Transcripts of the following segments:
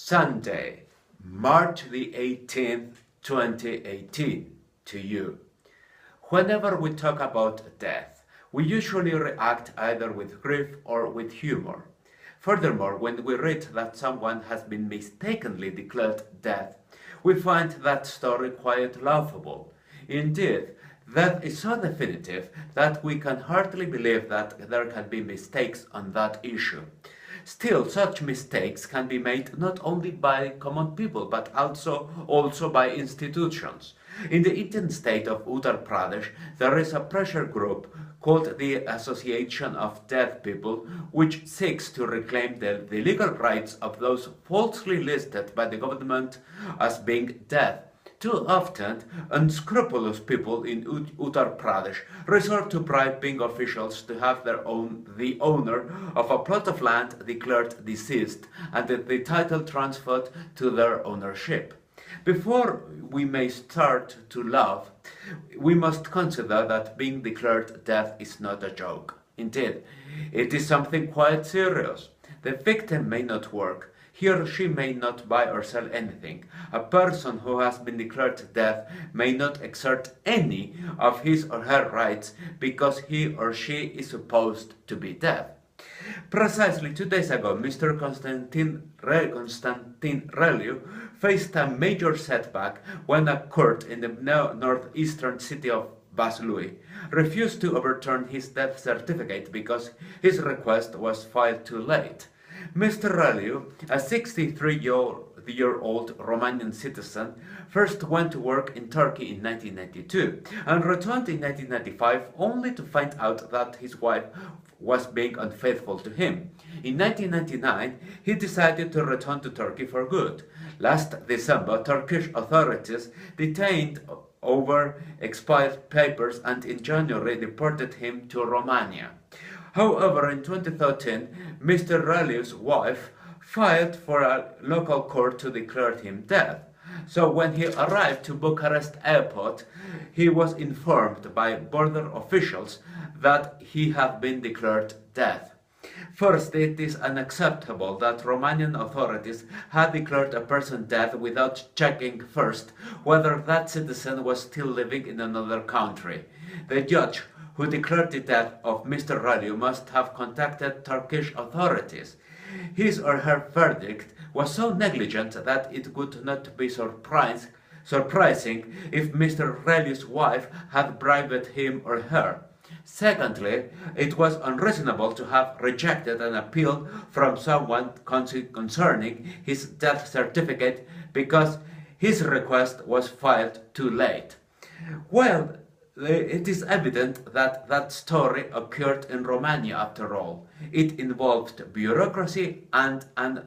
Sunday, March the 18th, 2018, to you. Whenever we talk about death, we usually react either with grief or with humor. Furthermore, when we read that someone has been mistakenly declared dead, we find that story quite laughable. Indeed, that is so definitive that we can hardly believe that there can be mistakes on that issue. Still, such mistakes can be made not only by common people but also by institutions. In the Indian state of Uttar Pradesh, there is a pressure group called the Association of Deaf People, which seeks to reclaim the legal rights of those falsely listed by the government as being deaf. Too often, unscrupulous people in Uttar Pradesh resort to bribing officials to have the owner of a plot of land declared deceased and the title transferred to their ownership. Before we may start to laugh, we must consider that being declared dead is not a joke. Indeed, it is something quite serious. The victim may not work. He or she may not buy or sell anything. A person who has been declared dead may not exert any of his or her rights because he or she is supposed to be deaf. Precisely 2 days ago, Mr. Constantin Reliu faced a major setback when a court in the northeastern city of Vaslui refused to overturn his death certificate because his request was filed too late. Mr. Reliu, a 63-year-old Romanian citizen, first went to work in Turkey in 1992 and returned in 1995 only to find out that his wife was being unfaithful to him. In 1999, he decided to return to Turkey for good. Last December, Turkish authorities detained over expired papers and in January deported him to Romania. However, in 2013, Mr. Reliu's wife filed for a local court to declare him dead. So when he arrived to Bucharest airport, he was informed by border officials that he had been declared dead. First, it is unacceptable that Romanian authorities had declared a person dead without checking first whether that citizen was still living in another country. The judge who declared the death of Mr. Reliu must have contacted Turkish authorities. His or her verdict was so negligent that it would not be surprising if Mr. Reliu's wife had bribed him or her. Secondly, it was unreasonable to have rejected an appeal from someone concerning his death certificate because his request was filed too late. Well, it is evident that that story occurred in Romania after all. It involved bureaucracy and an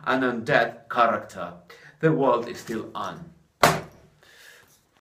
undead character. The world is still on.